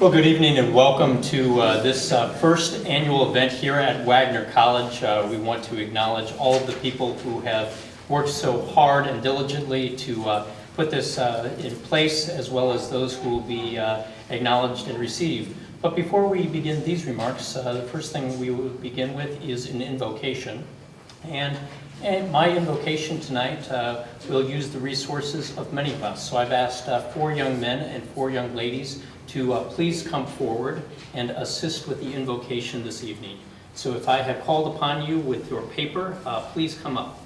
Well, good evening and welcome to this first annual event here at Wagner College. We want to acknowledge all of the people who have worked so hard and diligently to put this in place, as well as those who will be acknowledged and received. But before we begin these remarks, the first thing we will begin with is an invocation. And my invocation tonight will use the resources of many of us. So I've asked 4 young men and 4 young ladies to please come forward and assist with the invocation this evening. So if I have called upon you with your paper, please come up.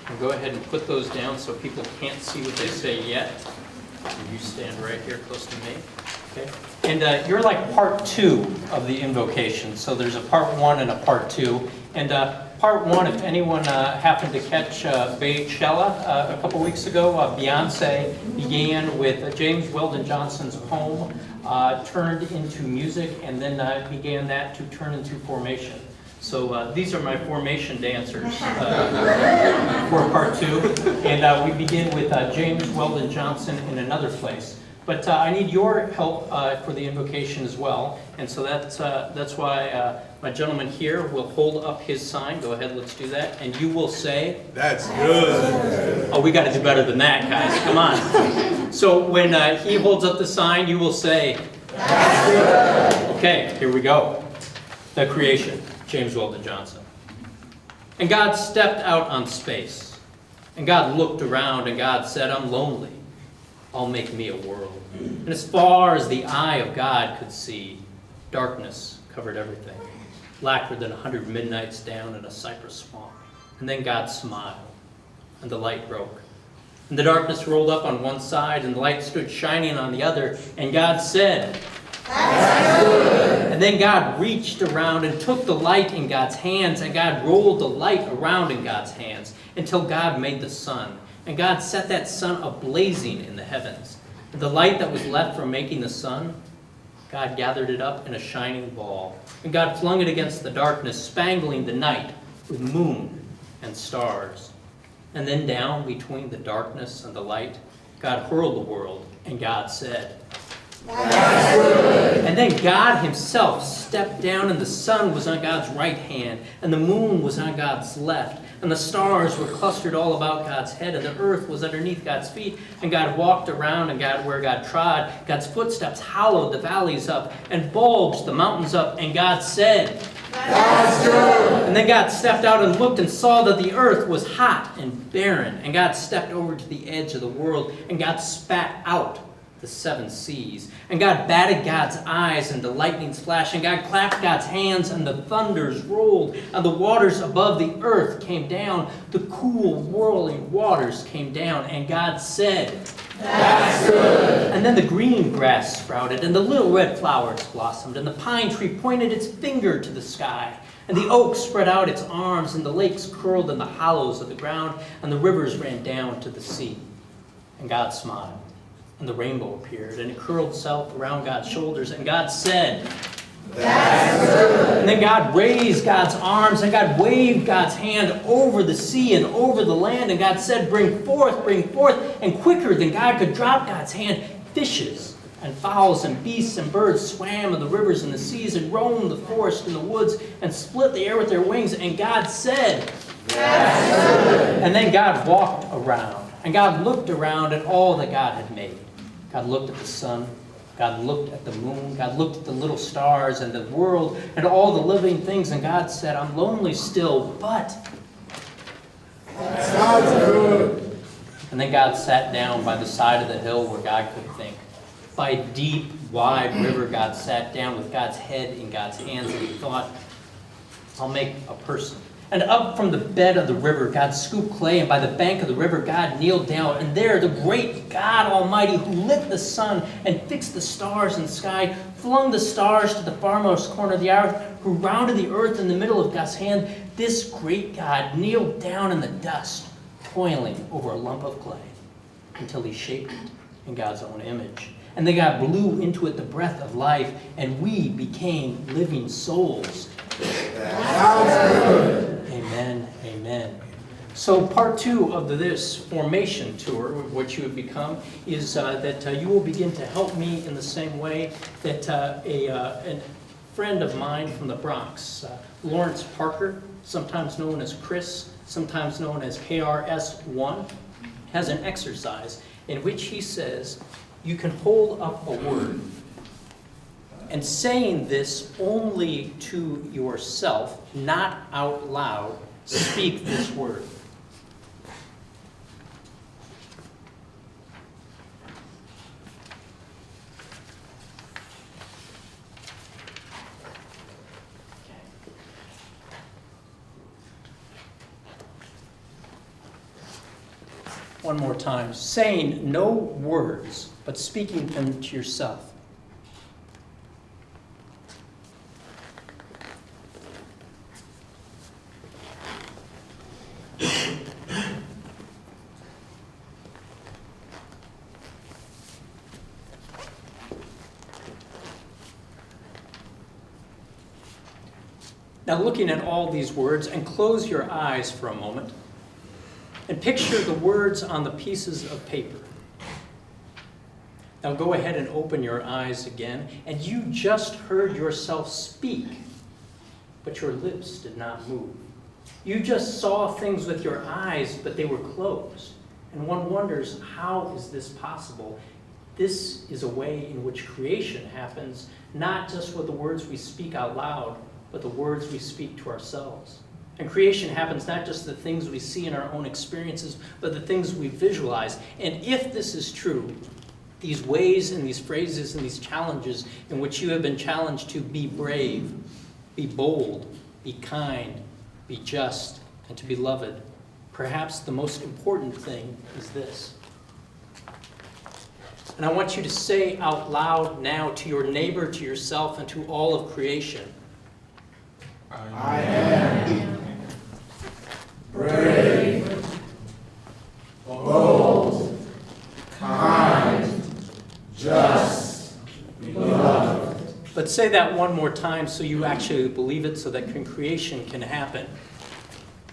And go ahead and put those down so people can't see what they say yet. You stand right here close to me. Okay. And you're like part 2 of the invocation. So there's a part 1 and a part 2. And part 1, if anyone happened to catch Beychella a couple weeks ago, Beyonce began with James Weldon Johnson's poem, turned into music, and then began that to turn into formation. So these are my formation dancers for part 2. And we begin with James Weldon Johnson in another place. But I need your help for the invocation as well. And so that's why my gentleman here will hold up his sign. Go ahead, let's do that. And you will say, "That's good." Oh, we got to do better than that, guys. Come on. So when he holds up the sign, you will say, "That's good." Okay, here we go. The creation, James Weldon Johnson. And God stepped out on space. And God looked around and God said, "I'm lonely. I'll make me a world." And as far as the eye of God could see, darkness covered everything, blacker than 100 midnights down in a cypress swamp. And then God smiled, and the light broke. And the darkness rolled up on one side, and the light stood shining on the other, and God said, "That's good." And then God reached around and took the light in God's hands, and God rolled the light around in God's hands, until God made the sun. And God set that sun ablazing in the heavens. And the light that was left from making the sun, God gathered it up in a shining ball. And God flung it against the darkness, spangling the night with moon and stars. And then down between the darkness and the light, God hurled the world, and God said, "That's good." And then God himself stepped down, and the sun was on God's right hand, and the moon was on God's left. And the stars were clustered all about God's head, and the earth was underneath God's feet. And God walked around, and where God trod, God's footsteps hollowed the valleys up and bulged the mountains up. And God said, "That's good." And then God stepped out and looked and saw that the earth was hot and barren. And God stepped over to the edge of the world, and God spat out the 7 seas. And God batted God's eyes, and the lightnings flashed, and God clapped God's hands, and the thunders rolled, and the waters above the earth came down. The cool, whirling waters came down, and God said, "That's good." And then the green grass sprouted, and the little red flowers blossomed, and the pine tree pointed its finger to the sky, and the oak spread out its arms, and the lakes curled in the hollows of the ground, and the rivers ran down to the sea. And God smiled. And the rainbow appeared, and it curled itself around God's shoulders, and God said, "That's good." And then God raised God's arms, and God waved God's hand over the sea and over the land, and God said, bring forth, and quicker than God could drop God's hand, fishes and fowls and beasts and birds swam in the rivers and the seas and roamed the forest and the woods and split the air with their wings, and God said, "That's good." And then God walked around, and God looked around at all that God had made. God looked at the sun, God looked at the moon, God looked at the little stars and the world and all the living things, and God said, "I'm lonely still, but..." Sounds good. And then God sat down by the side of the hill where God could think. By a deep, wide river, God sat down with God's head in God's hands, and he thought, "I'll make a person." And up from the bed of the river, God scooped clay, and by the bank of the river, God kneeled down. And there, the great God Almighty, who lit the sun and fixed the stars in the sky, flung the stars to the farmost corner of the earth, who rounded the earth in the middle of God's hand. This great God kneeled down in the dust, toiling over a lump of clay, until he shaped it in God's own image. And then God blew into it the breath of life, and we became living souls. Amen, amen. So part 2 of this formation tour, what you have become, is that you will begin to help me in the same way that a friend of mine from the Bronx, Lawrence Parker, sometimes known as Chris, sometimes known as KRS-One, has an exercise in which he says you can hold up a word, and saying this only to yourself, not out loud, speak this word. One more time. Saying no words, but speaking them to yourself. Now, looking at all these words, and close your eyes for a moment, and picture the words on the pieces of paper. Now go ahead and open your eyes again, and you just heard yourself speak, but your lips did not move. You just saw things with your eyes, but they were closed. And one wonders, how is this possible? This is a way in which creation happens, not just with the words we speak out loud, but the words we speak to ourselves. And creation happens not just the things we see in our own experiences, but the things we visualize. And if this is true, these ways and these phrases and these challenges in which you have been challenged to be brave, be bold, be kind, be just, and to be loved, perhaps the most important thing is this. And I want you to say out loud now to your neighbor, to yourself, and to all of creation, I am brave, bold, kind, just, beloved. But say that one more time so you actually believe it, so that creation can happen.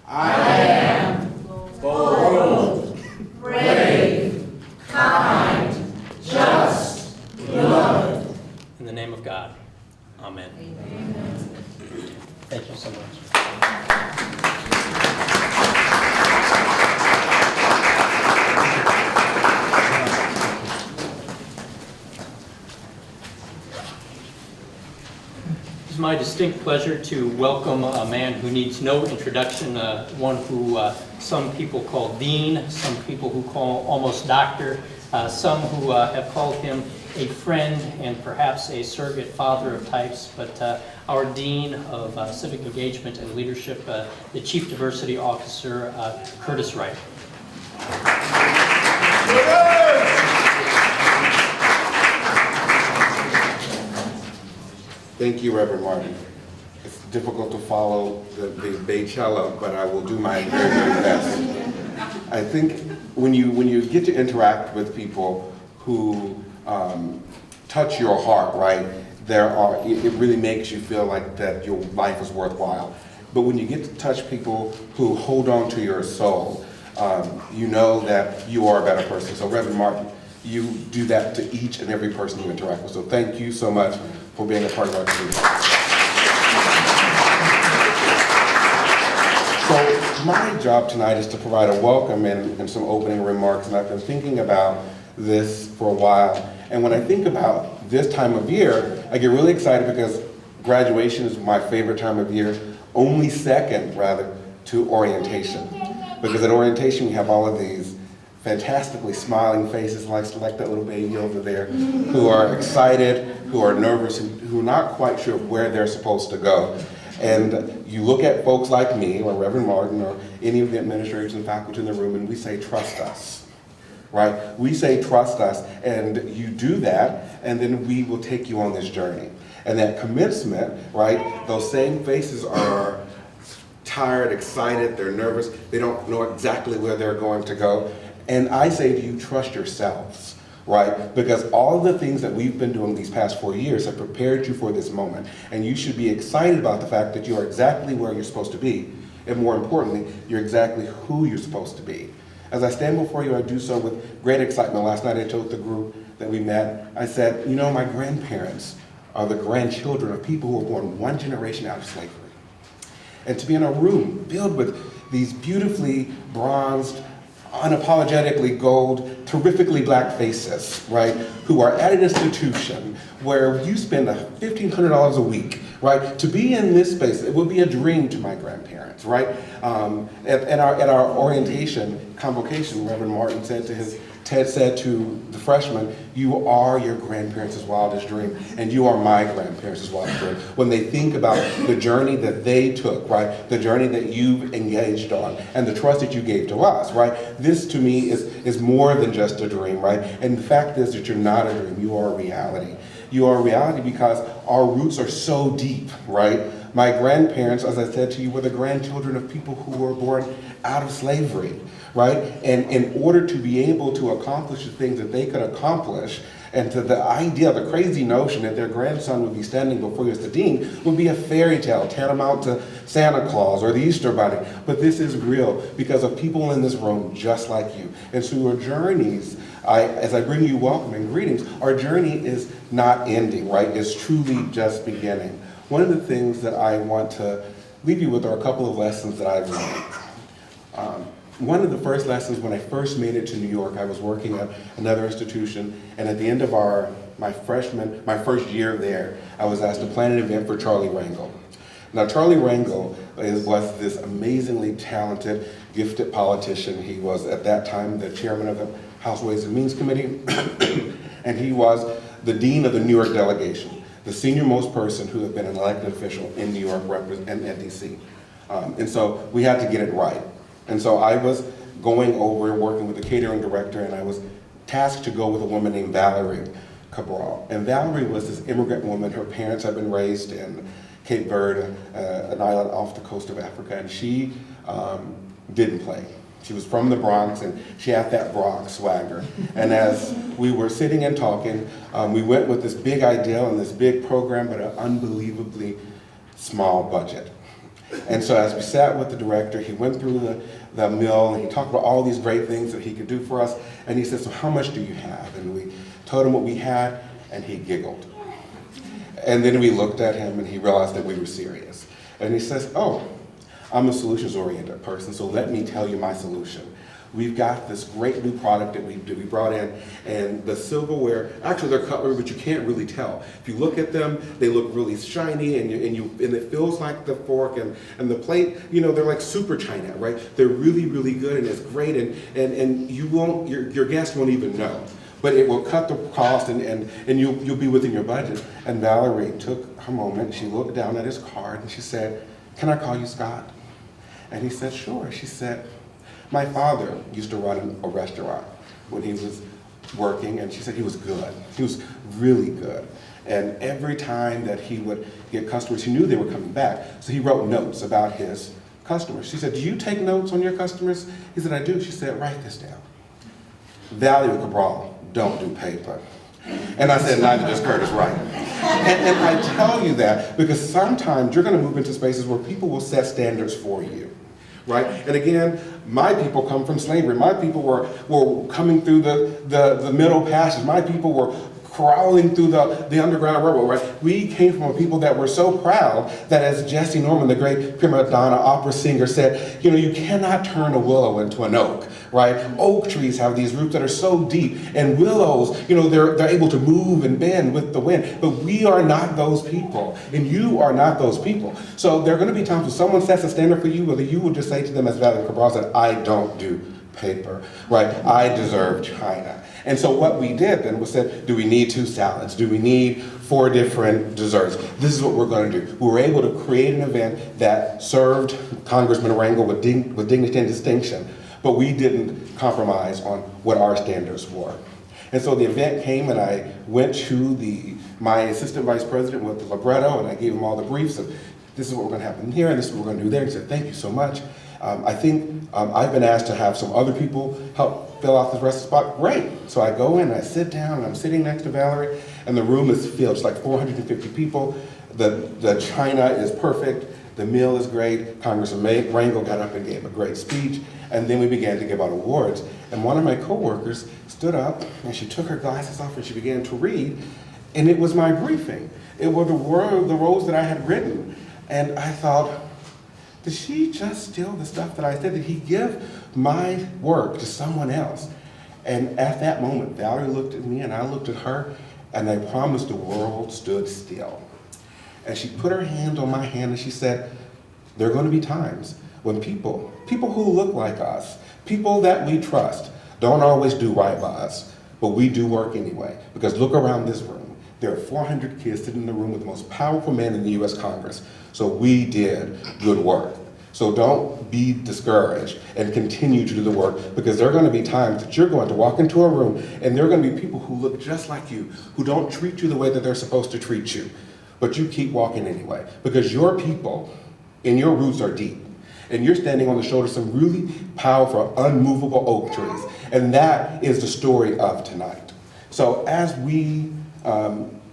I am bold, brave, kind, just, beloved. In the name of God, amen. Amen. Thank you so much. It's my distinct pleasure to welcome a man who needs no introduction, one who some people call Dean, some people who call almost doctor, some who have called him a friend and perhaps a surrogate father of types, but our Dean of Civic Engagement and Leadership, the Chief Diversity Officer, Curtis Wright. Thank you, Reverend Martin. It's difficult to follow the bay cello, but I will do my very, very best. I think when you get to interact with people who touch your heart, right, it really makes you feel like that your life is worthwhile. But when you get to touch people who hold on to your soul, you know that you are a better person. So Reverend Martin, you do that to each and every person you interact with. So thank you so much for being a part of our community. So my job tonight is to provide a welcome and some opening remarks, and I've been thinking about this for a while. And when I think about this time of year, I get really excited because graduation is my favorite time of year, only second, rather, to orientation. Because at orientation, we have all of these fantastically smiling faces like that little baby over there, who are excited, who are nervous, who are not quite sure where they're supposed to go. And you look at folks like me, or Reverend Martin, or any of the administrators and faculty in the room, and we say, trust us, right? We say, trust us, and you do that, and then we will take you on this journey. And that commencement, right, those same faces are tired, excited, they're nervous, they don't know exactly where they're going to go. And I say to you, trust yourselves, right? Because all the things that we've been doing these past 4 years have prepared you for this moment. And you should be excited about the fact that you are exactly where you're supposed to be. and more importantly, you're exactly who you're supposed to be. As I stand before you, I do so with great excitement. Last night I told the group that we met, I said, you know, my grandparents are the grandchildren of people who were born one generation out of slavery. And to be in a room filled with these beautifully bronzed, unapologetically gold, terrifically black faces, right, who are at an institution where you spend $1,500 a week, right, to be in this space, it would be a dream to my grandparents, right? At our orientation convocation, Reverend Martin said to Ted said to the freshmen, you are your grandparents' wildest dream, and you are my grandparents' wildest dream. When they think about the journey that they took, right, the journey that you've engaged on, and the trust that you gave to us, right, this to me is more than just a dream, right? And the fact is that you're not a dream, you are a reality. You are a reality because our roots are so deep, right? My grandparents, as I said to you, were the grandchildren of people who were born out of slavery, right? And in order to be able to accomplish the things that they could accomplish, and to the idea, the crazy notion that their grandson would be standing before you as the dean would be a fairy tale, tantamount to Santa Claus or the Easter Bunny. But this is real because of people in this room just like you. And so your journeys, as I bring you welcome and greetings, our journey is not ending, right? It's truly just beginning. One of the things that I want to leave you with are a couple of lessons that I've learned. One of the first lessons when I first made it to New York, I was working at another institution, and at the end of my first year there, I was asked to plan an event for Charlie Rangel. Now, Charlie Rangel was this amazingly talented, gifted politician. He was, at that time, the chairman of the House Ways and Means Committee, and he was the dean of the New York delegation, the senior-most person who had been an elected official in New York and at DC. And so we had to get it right. And so I was going over, working with the catering director, and I was tasked to go with a woman named Valerie Cabral. And Valerie was this immigrant woman. Her parents had been raised in Cape Verde, an island off the coast of Africa, and she didn't play. She was from the Bronx, and she had that Bronx swagger. And as we were sitting and talking, we went with this big idea and this big program, but an unbelievably small budget. And so as we sat with the director, he went through the mill, and he talked about all these great things that he could do for us. And he said, so how much do you have? And we told him what we had, and he giggled. And then we looked at him, and he realized that we were serious. And he says, oh, I'm a solutions-oriented person, so let me tell you my solution. We've got this great new product that we brought in, and the silverware, actually they're cutlery, but you can't really tell. If you look at them, they look really shiny, and it feels like the fork and the plate, you know, they're like super china, right? They're really, really good, and it's great, and you won't, your guests won't even know. But it will cut the cost, and you'll be within your budget. And Valerie took her moment, she looked down at his card, and she said, can I call you Scott? And he said, sure. She said, my father used to run a restaurant when he was working, and she said he was good. He was really good. And every time that he would get customers, he knew they were coming back, so he wrote notes about his customers. She said, do you take notes on your customers? He said, I do. She said, write this down. Valerie Cabral, don't do paper. And I said, neither does Curtis Wright. And I tell you that because sometimes you're going to move into spaces where people will set standards for you. Right? And again, my people come from slavery. My people were coming through the Middle Passage. My people were crawling through the Underground Railroad, right? We came from a people that were so proud that, as Jesse Norman, the great prima donna opera singer, said, you know, you cannot turn a willow into an oak, right? Oak trees have these roots that are so deep, and willows, you know, they're able to move and bend with the wind. But we are not those people, and you are not those people. So there are going to be times when someone sets a standard for you, whether you will just say to them, as Valerie Cabral said, I don't do paper, right? I deserve China. And so what we did then was said, do we need 2 salads? Do we need 4 different desserts? This is what we're going to do. We were able to create an event that served Congressman Rangel with dignity and distinction, but we didn't compromise on what our standards were. And so the event came, and I went to my assistant vice president with the libretto, and I gave him all the briefs of, this is what we're going to happen here, and this is what we're going to do there. He said, thank you so much. I think I've been asked to have some other people help fill out this rest of the spot. Great. So I go in, I sit down, and I'm sitting next to Valerie, and the room is filled. It's like 450 people. The china is perfect. The meal is great. Congressman Rangel got up and gave a great speech, and then we began to give out awards. And one of my coworkers stood up, and she took her glasses off, and she began to read, and it was my briefing. It were the roles that I had written. And I thought, did she just steal the stuff that I said? Did he give my work to someone else? And at that moment, Valerie looked at me, and I looked at her, and I promised the world stood still. And she put her hand on my hand and she said, there are going to be times when people who look like us, people that we trust, don't always do right by us, but we do work anyway. Because look around this room. There are 400 kids sitting in the room with the most powerful man in the US Congress. So we did good work. So don't be discouraged and continue to do the work, because there are going to be times that you're going to walk into a room and there are going to be people who look just like you, who don't treat you the way that they're supposed to treat you. But you keep walking anyway, because your people and your roots are deep. And you're standing on the shoulders of some really powerful, unmovable oak trees. And that is the story of tonight. So as we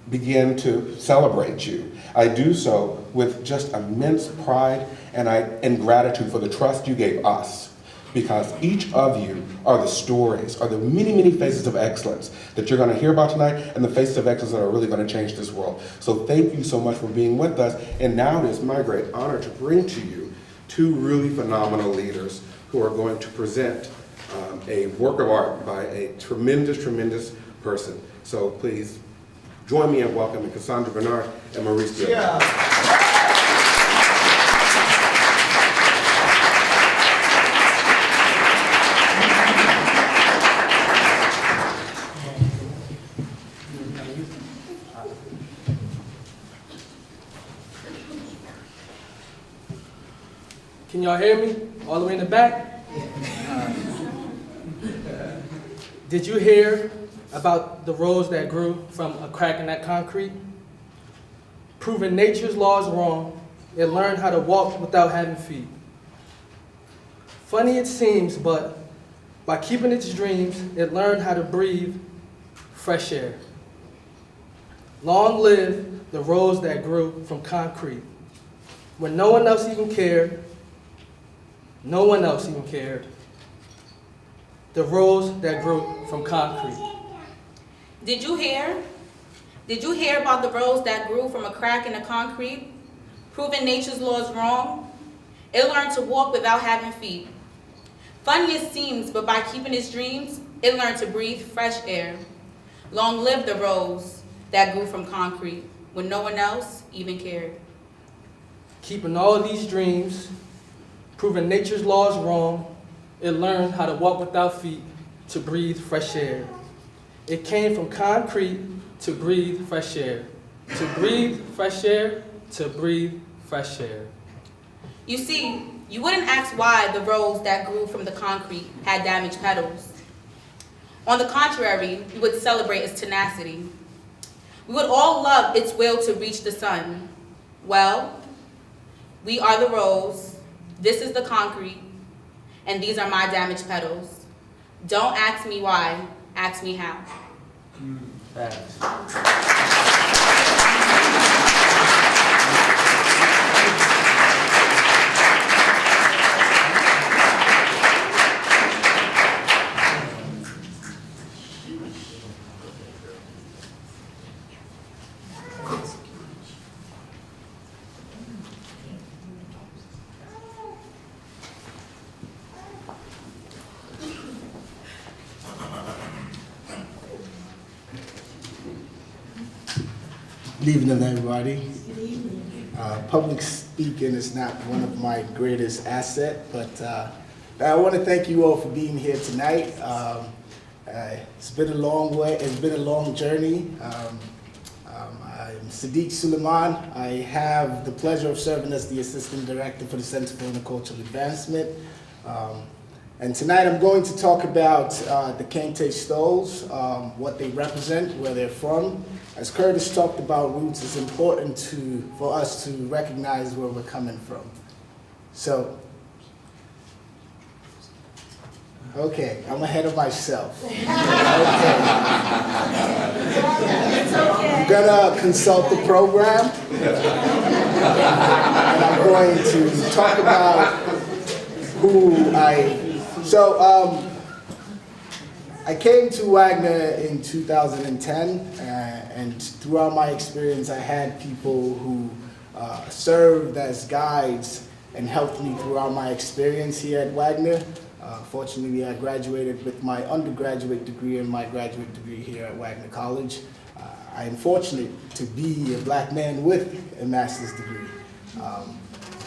begin to celebrate you, I do so with just immense pride and gratitude for the trust you gave us. Because each of you are the stories, are the many, many faces of excellence that you're going to hear about tonight, and the faces of excellence that are really going to change this world. So thank you so much for being with us. And now it is my great honor to bring to you two really phenomenal leaders who are going to present a work of art by a tremendous, tremendous person. So please join me in welcoming Cassandra Bernard and Maurice Dillon. Yeah. Can y'all hear me? All the way in the back? Did you hear about the rose that grew from a crack in that concrete? Proving nature's laws wrong, it learned how to walk without having feet. Funny it seems, but by keeping its dreams, it learned how to breathe fresh air. Long live the rose that grew from concrete. When no one else even cared, no one else even cared. The rose that grew from concrete. Did you hear? Did you hear about the rose that grew from a crack in the concrete? Proving nature's laws wrong? It learned to walk without having feet. Funny it seems, but by keeping its dreams, it learned to breathe fresh air. Long live the rose that grew from concrete when no one else even cared. Keeping all of these dreams, proving nature's laws wrong, it learned how to walk without feet, to breathe fresh air. It came from concrete to breathe fresh air. To breathe fresh air, to breathe fresh air. You see, you wouldn't ask why the rose that grew from the concrete had damaged petals. On the contrary, we would celebrate its tenacity. We would all love its will to reach the sun. Well, we are the rose, this is the concrete, and these are my damaged petals. Don't ask me why, ask me how. Good evening, everybody. Public speaking is not one of my greatest assets, but I want to thank you all for being here tonight. It's been a long way. It's been a long journey. I'm Sadiq Suleiman. I have the pleasure of serving as the Assistant Director for the Center for Intercultural Advancement. And tonight I'm going to talk about the kente stoles, what they represent, where they're from. As Curtis talked about roots, it's important for us to recognize where we're coming from. So, okay, I'm ahead of myself. Okay. I'm gonna consult the program, and I'm going to talk about who I came to Wagner in 2010, and throughout my experience, I had people who served as guides and helped me throughout my experience here at Wagner. Fortunately, I graduated with my undergraduate degree and my graduate degree here at Wagner College. I am fortunate to be a black man with a master's degree.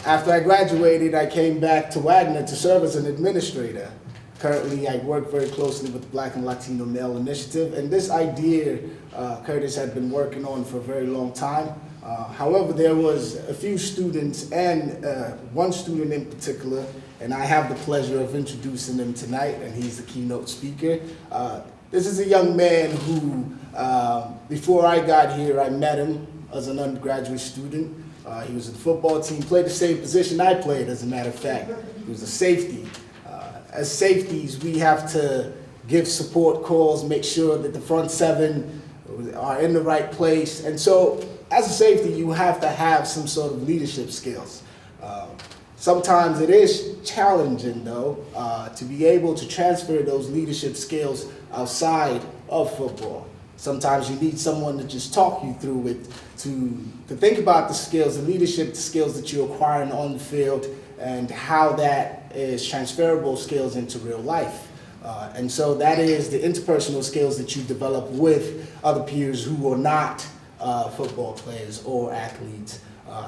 After I graduated, I came back to Wagner to serve as an administrator. Currently, I work very closely with the Black and Latino Male Initiative, and this idea Curtis had been working on for a very long time. However, there was a few students, and one student in particular, and I have the pleasure of introducing him tonight, and he's the keynote speaker. This is a young man who, before I got here, I met him as an undergraduate student. He was in the football team, played the same position I played, as a matter of fact. He was a safety. As safeties, we have to give support calls, make sure that the front seven are in the right place. And so, as a safety, you have to have some sort of leadership skills. Sometimes it is challenging, though, to be able to transfer those leadership skills outside of football. Sometimes you need someone to just talk you through it, to think about the skills, the leadership skills that you're acquiring on the field, and how that is transferable skills into real life. And so that is the interpersonal skills that you develop with other peers who are not football players or athletes.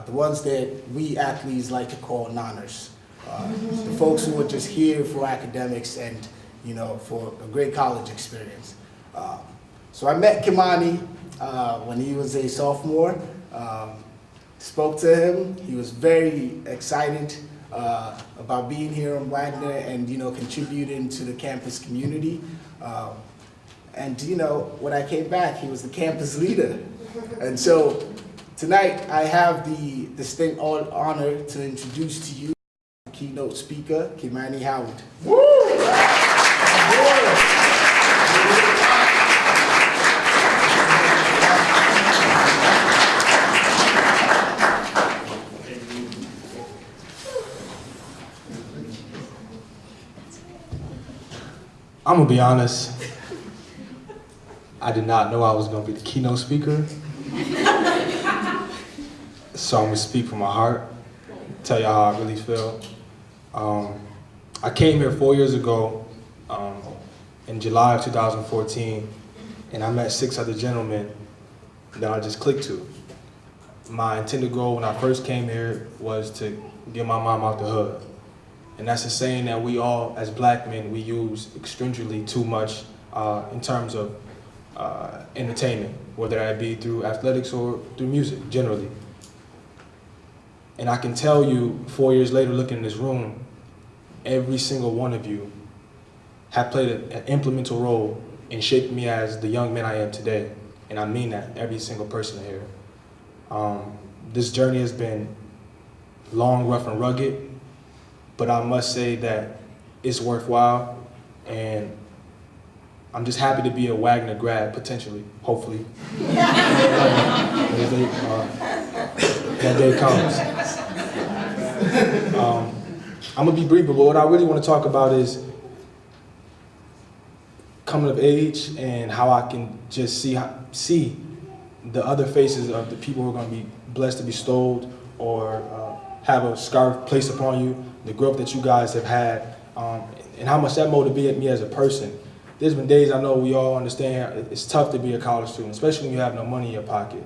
The ones that we athletes like to call nonners. The folks who are just here for academics and, you know, for a great college experience. So I met Kimani when he was a sophomore. Spoke to him. He was very excited about being here in Wagner and, you know, contributing to the campus community. And, you know, when I came back, he was the campus leader. And so tonight I have the distinct honor to introduce to you the keynote speaker, Kimani Howard. I'm gonna be honest, I did not know I was gonna be the keynote speaker. So I'm gonna speak from my heart, tell y'all how I really feel. I came here 4 years ago, in July of 2014, and I met 6 other gentlemen that I just clicked to. My intended goal when I first came here was to get my mom out the hood. And that's a saying that we all, as black men, we use extremely too much in terms of entertainment, whether that be through athletics or through music, generally. And I can tell you, 4 years later, looking in this room, every single one of you have played an implemental role in shaping me as the young man I am today. And I mean that, every single person here. This journey has been long, rough, and rugged. But I must say that it's worthwhile, and I'm just happy to be a Wagner grad, potentially, hopefully. That day comes. I'm gonna be brief, but what I really want to talk about is coming of age and how I can just see the other faces of the people who are gonna be blessed to be bestowed or have a scarf placed upon you, the growth that you guys have had, and how much that motivated me as a person. There's been days, I know we all understand, it's tough to be a college student, especially when you have no money in your pocket,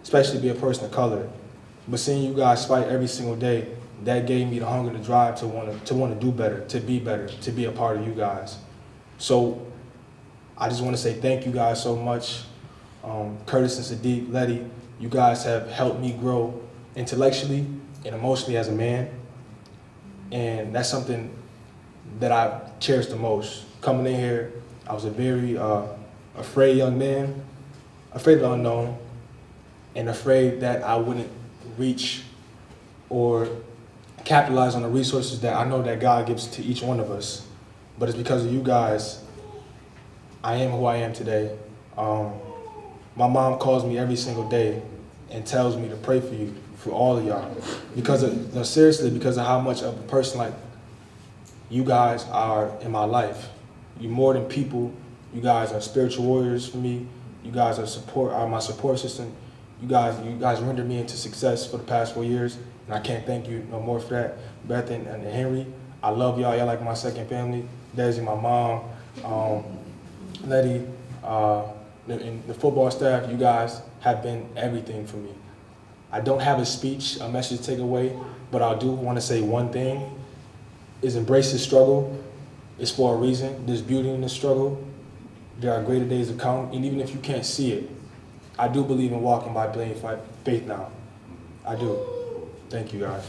especially to be a person of color. But seeing you guys fight every single day, that gave me the hunger to drive to want to do better, to be a part of you guys. So I just want to say thank you guys so much. Curtis and Sadiq, Letty, you guys have helped me grow intellectually and emotionally as a man. And that's something that I cherish the most. Coming in here, I was a very afraid young man, afraid of the unknown, and afraid that I wouldn't reach or capitalize on the resources that I know that God gives to each one of us. But it's because of you guys, I am who I am today. My mom calls me every single day and tells me to pray for you, for all of y'all. No, seriously, because of how much of a person like you guys are in my life. You're more than people. You guys are spiritual warriors for me. You guys are my support system. You guys rendered me into success for the past 4 years, and I can't thank you no more for that. Beth and Henry, I love y'all. Y'all like my second family. Desi, my mom, Letty, and the football staff. You guys have been everything for me. I don't have a speech, a message to take away, but I do want to say one thing, is embrace the struggle. It's for a reason. There's beauty in the struggle. There are greater days to come, and even if you can't see it, I do believe in walking by faith now. I do. Thank you, guys.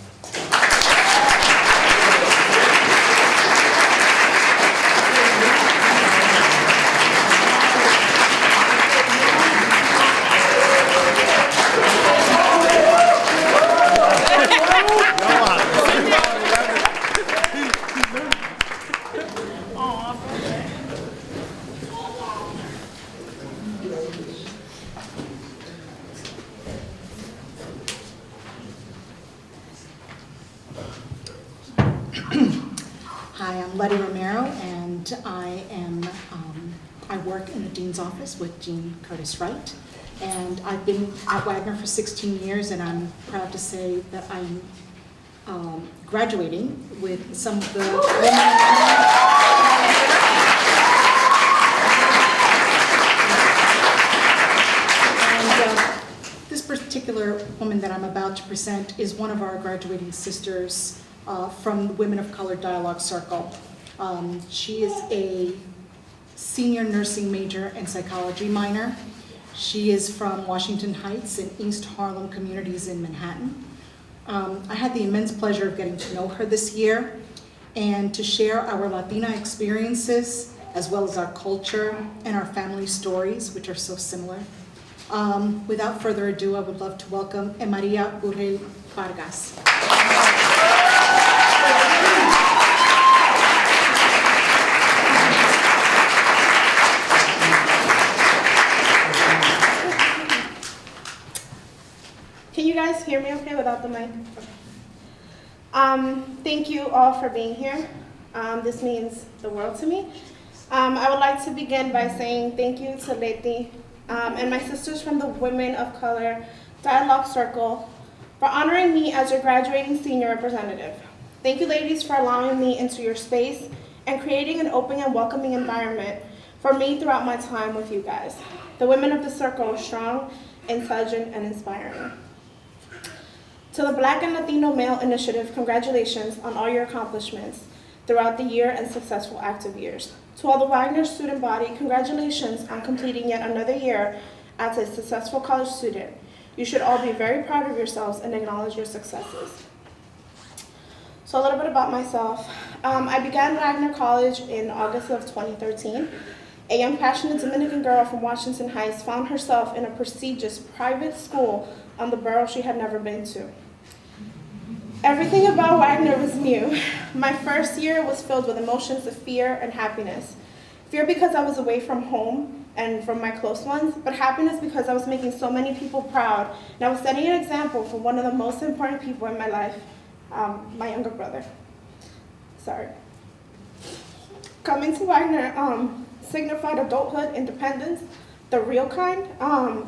Hi, I'm Letty Romero, and I work in the Dean's office with Dean Curtis Wright. And I've been at Wagner for 16 years, and I'm proud to say that I'm graduating with some of the women. This particular woman that I'm about to present is one of our graduating sisters from the Women of Color Dialogue Circle. She is a senior nursing major and psychology minor. She is from Washington Heights and East Harlem communities in Manhattan. I had the immense pleasure of getting to know her this year and to share our Latina experiences as well as our culture and our family stories, which are so similar. Without further ado, I would love to welcome Maria Urrell Vargas. Can you guys hear me okay without the mic? Thank you all for being here. This means the world to me. I would like to begin by saying thank you to Letty and my sisters from the Women of Color Dialogue Circle for honoring me as your graduating senior representative. Thank you, ladies, for allowing me into your space and creating an open and welcoming environment for me throughout my time with you guys. The women of the circle are strong, intelligent, and inspiring. To the Black and Latino Male Initiative, congratulations on all your accomplishments throughout the year and successful active years. To all the Wagner student body, congratulations on completing yet another year as a successful college student. You should all be very proud of yourselves and acknowledge your successes. So a little bit about myself. I began Wagner College in August of 2013. A young, passionate Dominican girl from Washington Heights found herself in a prestigious private school on the borough she had never been to. Everything about Wagner was new. My first year was filled with emotions of fear and happiness. Fear because I was away from home and from my close ones, but happiness because I was making so many people proud, and I was setting an example for one of the most important people in my life, my younger brother. Sorry. Coming to Wagner signified adulthood, independence, the real kind,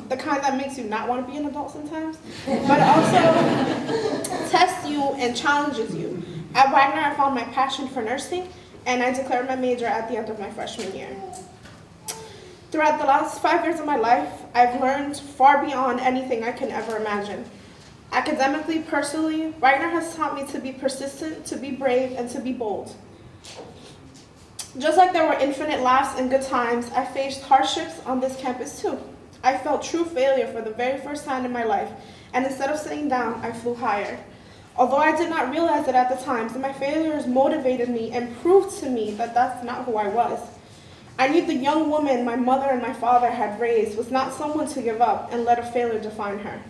the kind that makes you not want to be an adult sometimes, but also tests you and challenges you. At Wagner, I found my passion for nursing, and I declared my major at the end of my freshman year. Throughout the last 5 years of my life, I've learned far beyond anything I can ever imagine. Academically, personally, Wagner has taught me to be persistent, to be brave, and to be bold. Just like there were infinite laughs and good times, I faced hardships on this campus too. I felt true failure for the very first time in my life, and instead of sitting down, I flew higher. Although I did not realize it at the time, my failures motivated me and proved to me that that's not who I was. I knew the young woman my mother and my father had raised was not someone to give up and let a failure define her.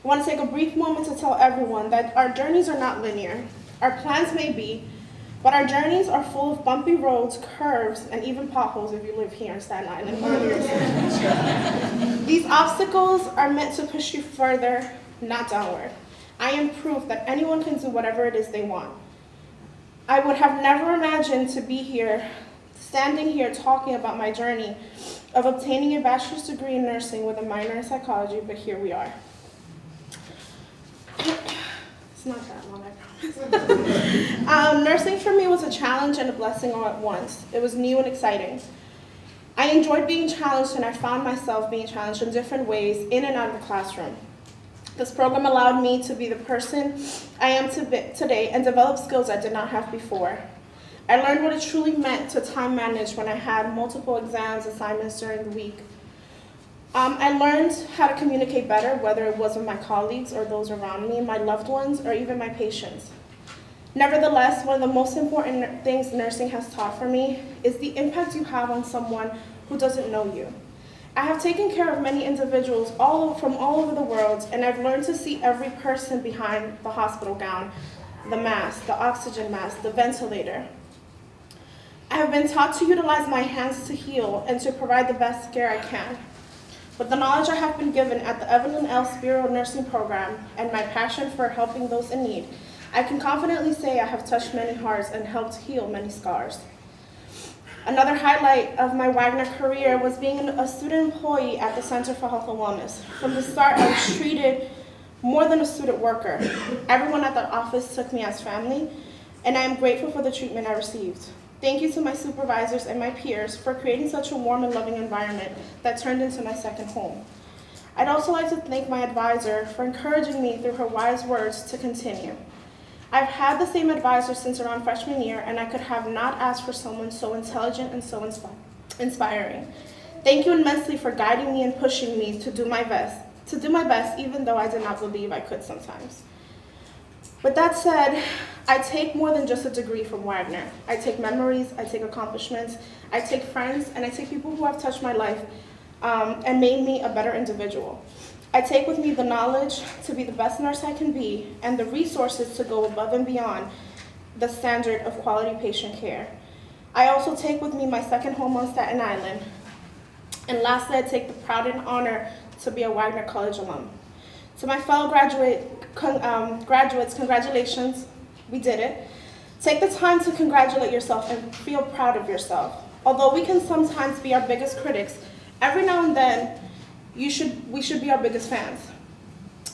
I want to take a brief moment to tell everyone that our journeys are not linear. Our plans may be, but our journeys are full of bumpy roads, curves, and even potholes if you live here in Staten Island. These obstacles are meant to push you further not downward. I am proof that anyone can do whatever it is they want. I would have never imagined to be here, standing here talking about my journey of obtaining a bachelor's degree in nursing with a minor in psychology, but here we are. It's not that long, I promise. Nursing for me was a challenge and a blessing all at once. It was new and exciting. I enjoyed being challenged, and I found myself being challenged in different ways in and out of the classroom. This program allowed me to be the person I am today and develop skills I did not have before. I learned what it truly meant to time manage when I had multiple exams, assignments during the week. I learned how to communicate better, whether it was with my colleagues or those around me, my loved ones, or even my patients. Nevertheless, one of the most important things nursing has taught for me is the impact you have on someone who doesn't know you. I have taken care of many individuals from all over the world, and I've learned to see every person behind the hospital gown, the mask, the oxygen mask, the ventilator. I have been taught to utilize my hands to heal and to provide the best care I can. With the knowledge I have been given at the Evelyn L. Spiro Nursing Program and my passion for helping those in need, I can confidently say I have touched many hearts and helped heal many scars. Another highlight of my Wagner career was being a student employee at the Center for Health and Wellness. From the start, I was treated more than a student worker. Everyone at that office took me as family, and I am grateful for the treatment I received. Thank you to my supervisors and my peers for creating such a warm and loving environment that turned into my second home. I'd also like to thank my advisor for encouraging me through her wise words to continue. I've had the same advisor since around freshman year, and I could have not asked for someone so intelligent and so inspiring. Thank you immensely for guiding me and pushing me to do my best, even though I did not believe I could sometimes. With that said, I take more than just a degree from Wagner. I take memories, I take accomplishments, I take friends, and I take people who have touched my life and made me a better individual. I take with me the knowledge to be the best nurse I can be and the resources to go above and beyond the standard of quality patient care. I also take with me my second home on Staten Island. And lastly, I take the pride and honor to be a Wagner College alum. To my fellow graduates, congratulations, we did it. Take the time to congratulate yourself and feel proud of yourself. Although we can sometimes be our biggest critics, every now and then, we should be our biggest fans.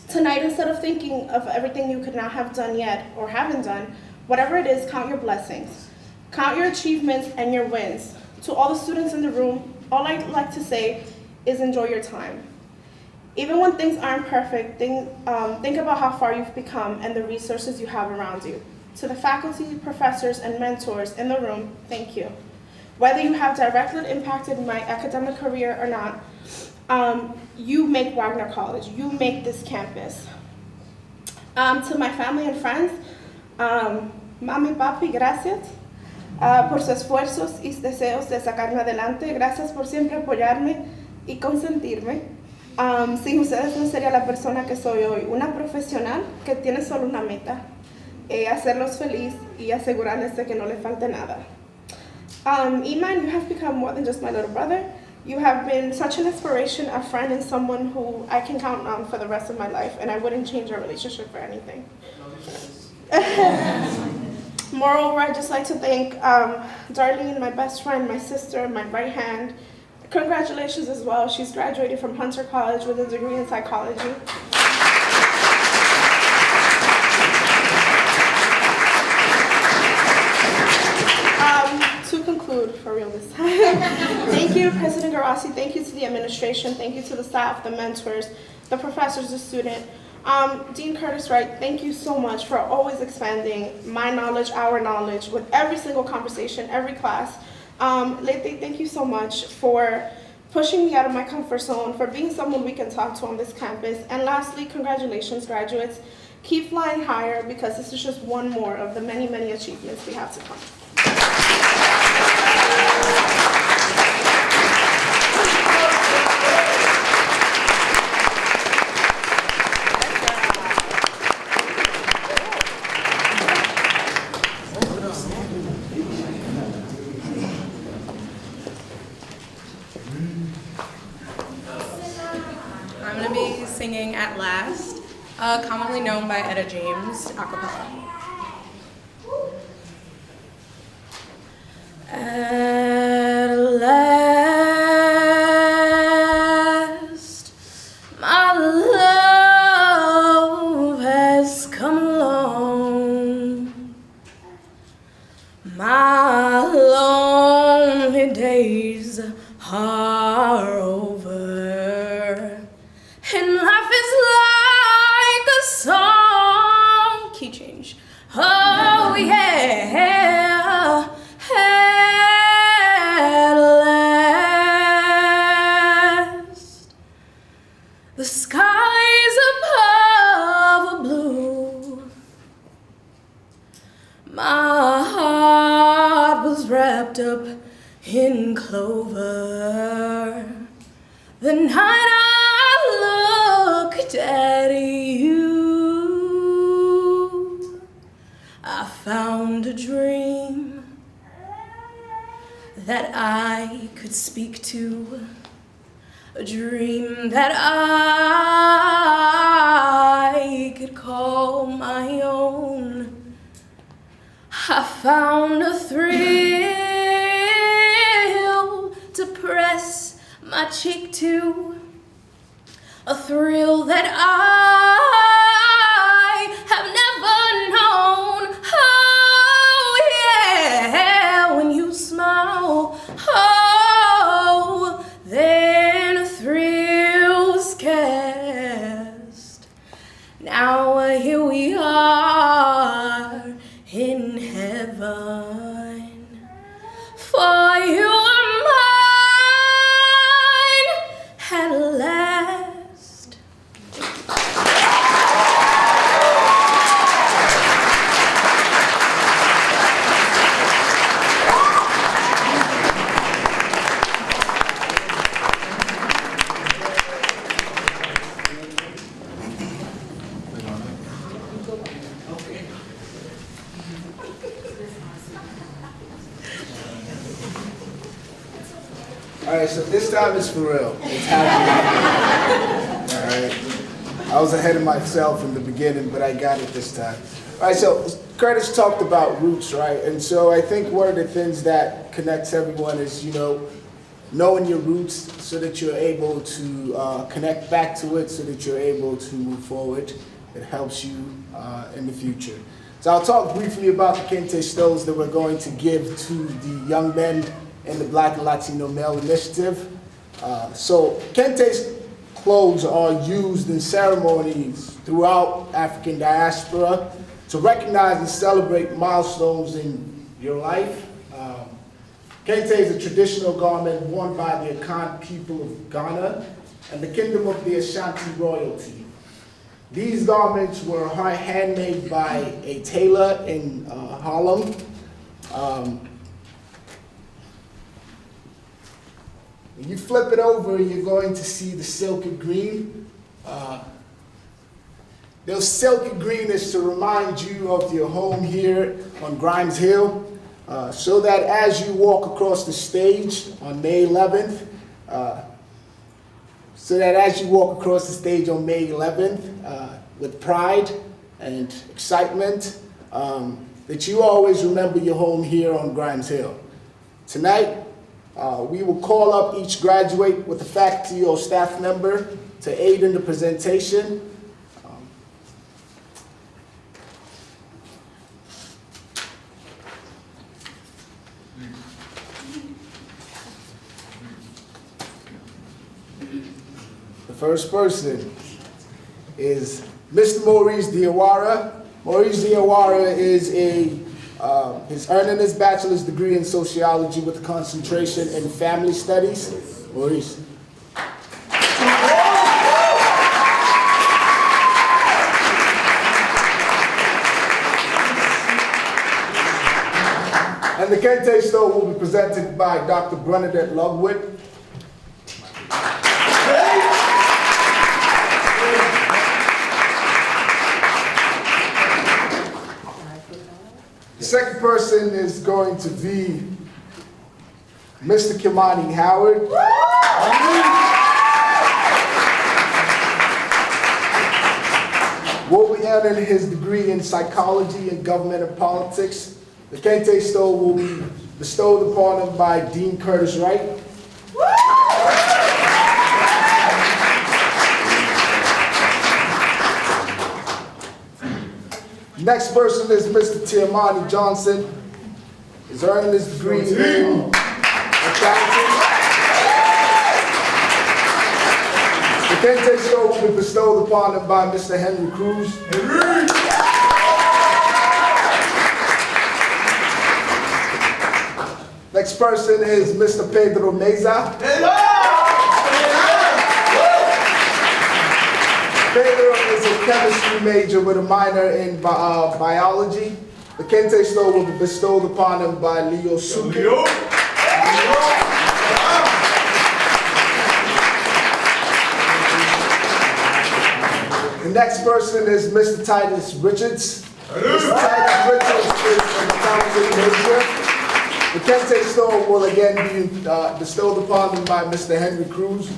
Tonight, instead of thinking of everything you could not have done yet or haven't done, whatever it is, count your blessings. Count your achievements and your wins. To all the students in the room, all I'd like to say is enjoy your time. Even when things aren't perfect, think about how far you've become and the resources you have around you. To the faculty, professors, and mentors in the room, thank you. Whether you have directly impacted my academic career or not, you make Wagner College, you make this campus. To my family and friends, mami, papi, gracias por sus esfuerzos y deseos de sacarme adelante. Gracias por siempre apoyarme y consentirme. Sin ustedes no sería la persona que soy hoy, una profesional que tiene solo una meta, hacerlos feliz y asegurarles de que no les falte nada. Iman, you have become more than just my little brother. You have been such an inspiration, a friend, and someone who I can count on for the rest of my life, and I wouldn't change our relationship for anything. Moreover, I'd just like to thank Darlene, my best friend, my sister, my right hand. Congratulations as well. She's graduated from Hunter College with a degree in psychology. To conclude, for real this time, thank you, President Garasi. Thank you to the administration. Thank you to the staff, the mentors, the professors, the student. Dean Curtis Wright, thank you so much for always expanding my knowledge, our knowledge, with every single conversation, every class. Leti, thank you so much for pushing me out of my comfort zone, for being someone we can talk to on this campus. And lastly, congratulations, graduates. Keep flying higher, because this is just one more of the many, many achievements we have to come. I'm going to be singing At Last. Commonly known by Etta James, acapella. At last, my love has come along. My lonely days are over, and life is like a song. Key change. Oh yeah. At last, the skies above are blue. My heart was wrapped up in clover. The night I looked at you, I found a dream that I could speak to, a dream that I could call my own. I found a thrill to press my cheek to, a thrill that I have never known. Oh yeah, when you smile, oh, then a thrill's cast. Now here we are in heaven, for you are mine at last. All right, so this time it's for real. It's happening. All right. I was ahead of myself in the beginning, but I got it this time. All right, so Curtis talked about roots, right? And so I think one of the things that connects everyone is, knowing your roots so that you're able to connect back to it so that you're able to move forward. It helps you in the future. So I'll talk briefly about the kente stoles that we're going to give to the young men in the Black Latino Male Initiative. So kente clothes are used in ceremonies throughout African diaspora to recognize and celebrate milestones in your life. Kente is a traditional garment worn by the Akan people of Ghana and the Kingdom of the Ashanti royalty. These garments were handmade by a tailor in Harlem. When you flip it over, you're going to see the silky green. Those silky green is to remind you of your home here on Grimes Hill, so that as you walk across the stage on May 11th, with pride and excitement, that you always remember your home here on Grimes Hill. Tonight, we will call up each graduate with a faculty or staff member to aid in the presentation. The first person is Mr. Maurice Diawara. Maurice Diawara is he's earning his bachelor's degree in sociology with a concentration in family studies. Maurice. And the kente stole will be presented by Dr. Bernadette Lugwood. The second person is going to be Mr. Kimani Howard. earning his degree in psychology and government and politics. The Kente Stole will be bestowed upon him by Dean Curtis Wright. Next person is Mr. Tiamani Johnson. He's earning his degree in accounting. The Kente Stole will be bestowed upon him by Mr. Henry Cruz. Next person is Mr. Pedro Meza. Pedro is a chemistry major with a minor in biology. The Kente Stole will be bestowed upon him by Leo Suki. The next person is Mr. Titus Richards. Mr. Titus Richards is an accounting major. The Kente Stole will again be bestowed upon him by Mr. Henry Cruz.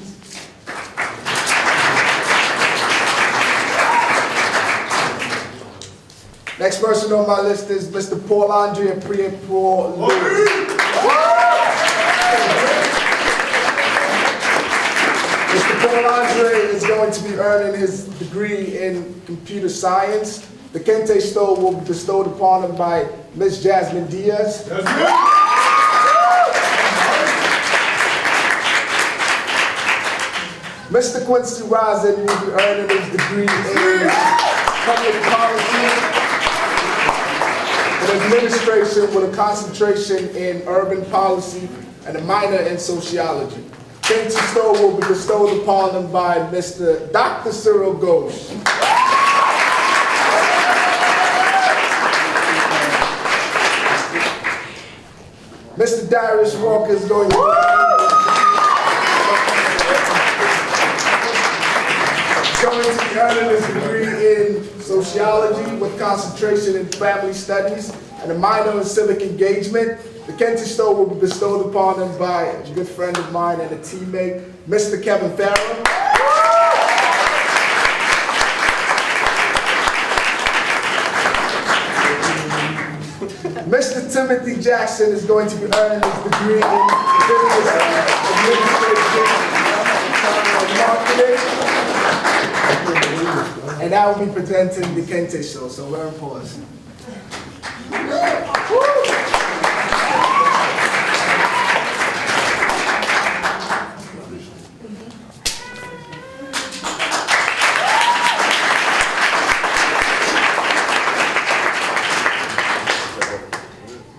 Next person on my list is Mr. Paul Andre Priapro. Mr. Paul Andre is going to be earning his degree in computer science. The Kente Stole will be bestowed upon him by Ms. Jasmine Diaz. Mr. Quincy Rosin will be earning his degree in public policy and administration with a concentration in urban policy and a minor in sociology. Kente Stole will be bestowed upon him by Mr. Dr. Cyril Ghosh. Mr. Darius Walker is going to be earning his degree in sociology with concentration in family studies and a minor in civic engagement. The Kente Stole will be bestowed upon him by a good friend of mine and a teammate, Mr. Kevin Farrell. Mr. Timothy Jackson is going to be earning his degree in business administration and marketing. And I will be presenting the Kente Show, so we're in pause.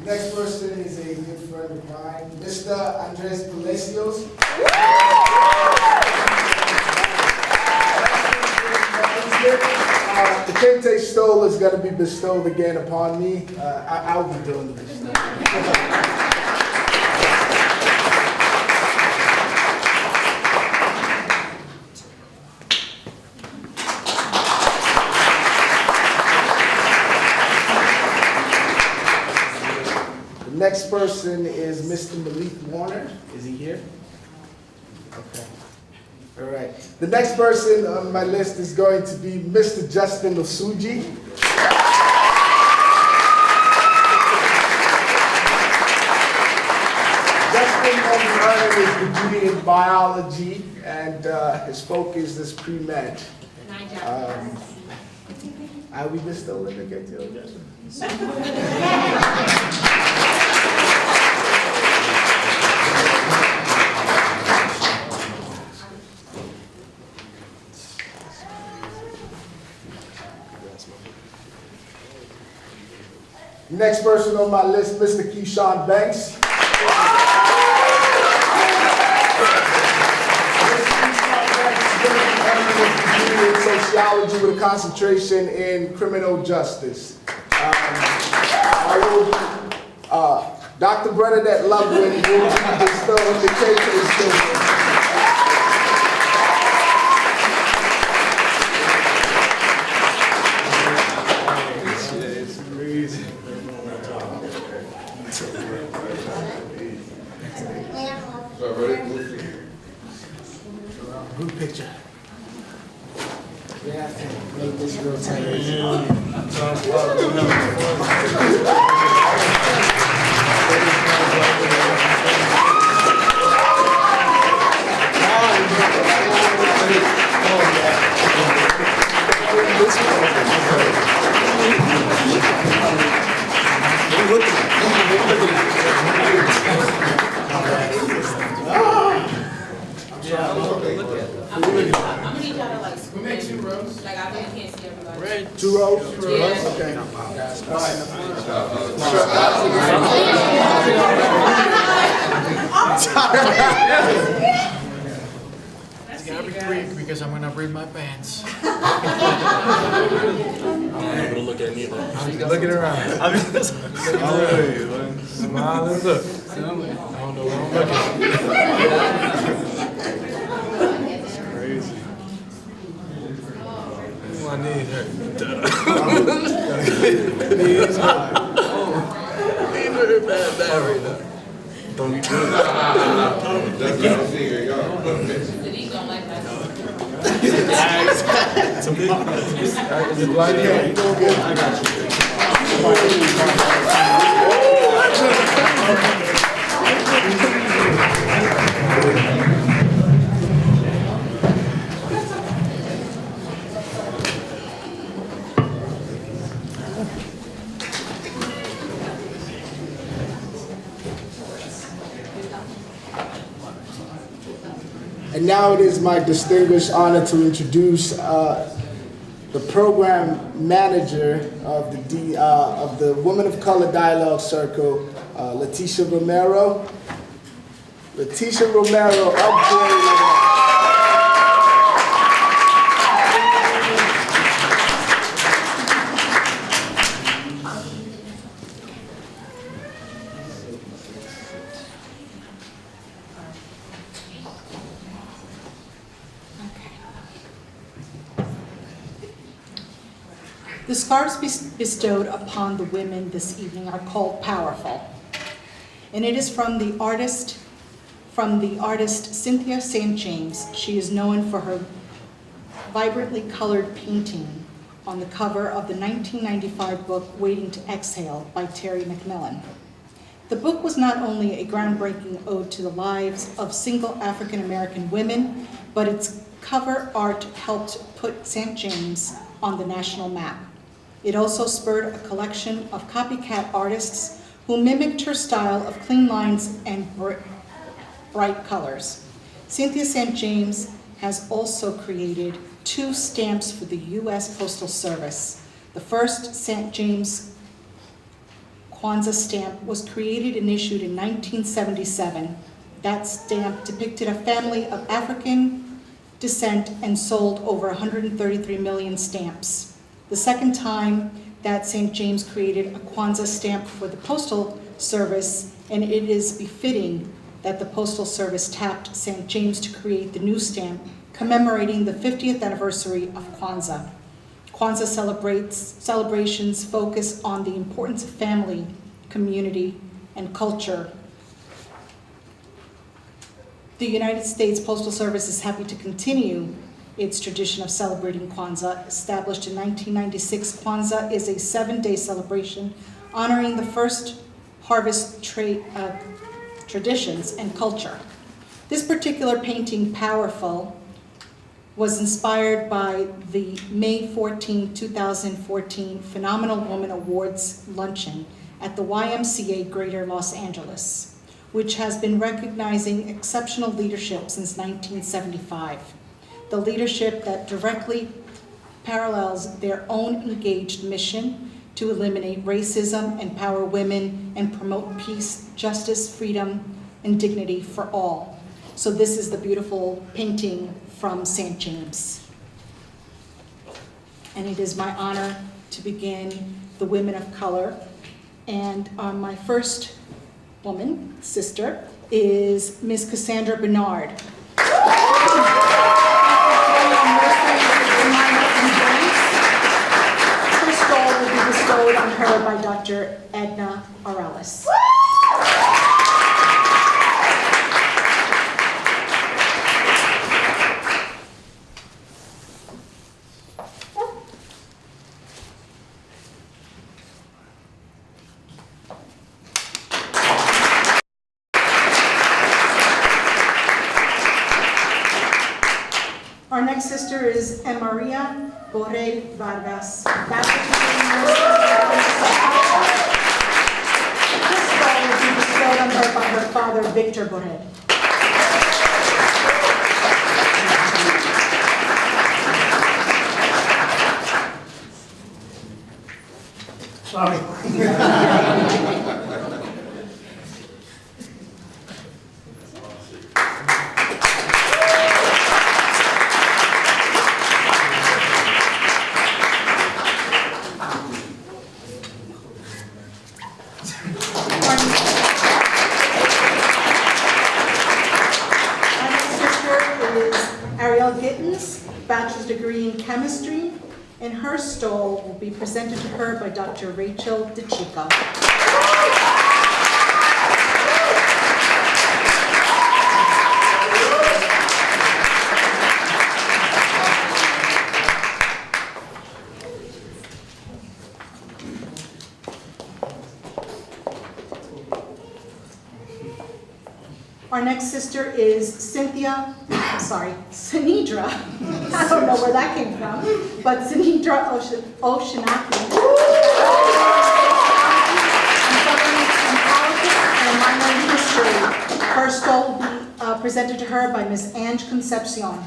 Next person is a good friend of mine, Mr. Andres Palacios. The Kente Stole is going to be bestowed again upon me. I'll be doing the bestowing. The next person is Mr. Malik Warner. Is he here? Okay. All right. The next person on my list is going to be Mr. Justin Osuji. Justin will be earning his degree in biology, and his focus is pre-med. I will be bestowed in the Kente, Justin. Next person on my list, Mr. Keyshawn Banks. In sociology with a concentration in criminal justice. Dr. Bernadette Loveland will be bestowed the Kente Stole. Group picture. We have to make this real tight. I'm gonna need y'all to like scoot in. 2 rows. Like I really can't see everybody. 2 rows? Yeah. Okay. Gotta be quick because I'm gonna bring my pants. Look at neither. Looking around. Smile and look. I don't know where I'm looking. It's crazy. My knees hurt. Knees hurt. Knees hurt bad right now. Don't be doing that. Denise don't like that. Is it blind? Yeah, you doing good. I got And now it is my distinguished honor to introduce the program manager of the Women of Color Dialogue Circle, Leticia Romero. Leticia Romero, upgrade. The scarves bestowed upon the women this evening are called PowerFull, and it is from the artist Cynthia St. James. She is known for her vibrantly colored painting on the cover of the 1995 book Waiting to Exhale by Terry McMillan. The book was not only a groundbreaking ode to the lives of single African American women, but its cover art helped put St. James on the national map. It also spurred a collection of copycat artists who mimicked her style of clean lines and bright colors. Cynthia St. James has also created 2 stamps for the U.S. Postal Service. The first St. James Kwanzaa stamp was created and issued in 1977. That stamp depicted a family of African descent and sold over 133 million stamps. The second time that St. James created a Kwanzaa stamp for the Postal Service, and it is befitting that the Postal Service tapped St. James to create the new stamp commemorating the 50th anniversary of Kwanzaa. Kwanzaa celebrations focus on the importance of family, community, and culture. The United States Postal Service is happy to continue its tradition of celebrating Kwanzaa. Established in 1996, Kwanzaa is a 7-day celebration honoring the first harvest traditions and culture. This particular painting, PowerFull, was inspired by the May 14, 2014 Phenomenal Woman Awards luncheon at the YMCA Greater Los Angeles, which has been recognizing exceptional leadership since 1975. The leadership that directly parallels their own engaged mission to eliminate racism, empower women, and promote peace, justice, freedom, and dignity for all. So this is the beautiful painting from St. James. And it is my honor to begin the Women of Color. And my first woman, sister, is Miss Cassandra Bernard. Her stole will be bestowed on her by Dr. Edna Arelis. Our next sister is Maria Borrell Vargas. Father Victor Borrell. Sorry. Bachelor's degree in chemistry, and her stole will be presented to her by Dr. Rachel DeChico. Our next sister is Sinidra. I don't know where that came from, but Sinidra Oshinaki. And minor history. Her stole will be presented to her by Ms. Ange Concepcion.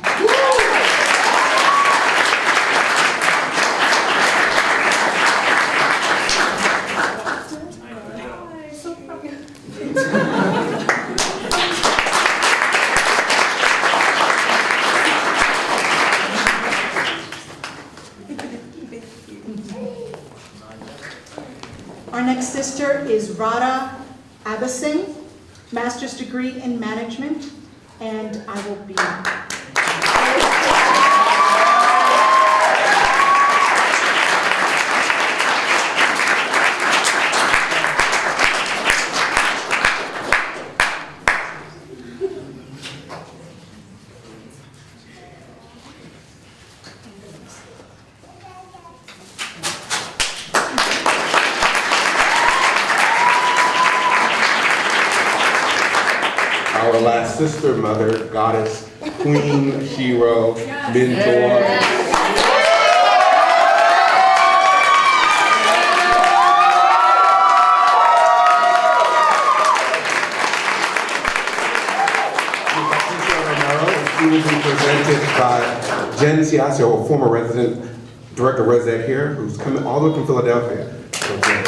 Our next sister is Radha Abasing, master's degree in management, and I will be. Our last sister, mother, goddess, queen, hero, mentor. She will be presented by Jen Ciasio, a former resident, director resident here, who's coming all the way from Philadelphia. So, Jen.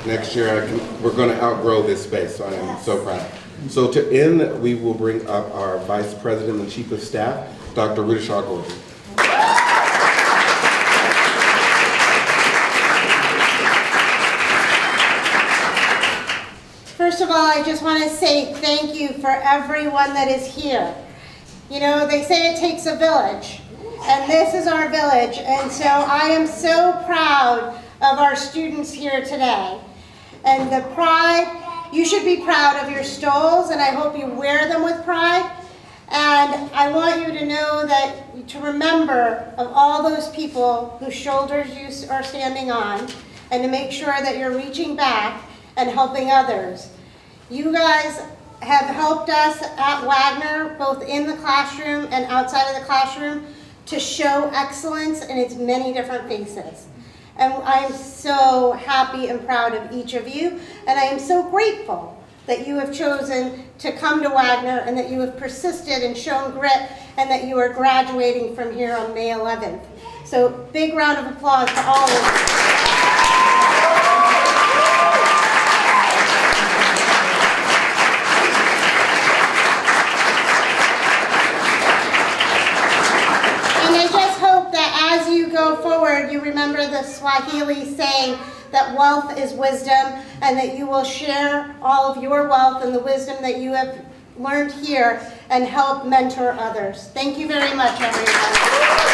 Next year, we're going to outgrow this space, so I am so proud. So to end, we will bring up our Vice President and Chief of Staff, Dr. Rita Shaw-Gordon. First of all, I just want to say thank you for everyone that is here. You know, they say it takes a village, and this is our village, and so I am so proud of our students here today. And the pride, you should be proud of your stoles, and I hope you wear them with pride. And I want you to know that, to remember of all those people whose shoulders you are standing on, and to make sure that you're reaching back and helping others. You guys have helped us at Wagner, both in the classroom and outside of the classroom, to show excellence in its many different faces. And I am so happy and proud of each of you, and I am so grateful that you have chosen to come to Wagner and that you have persisted and shown grit and that you are graduating from here on May 11th. So big round of applause to all of you. forward, you remember the Swahili saying that wealth is wisdom, and that you will share all of your wealth and the wisdom that you have learned here and help mentor others. Thank you very much, everyone.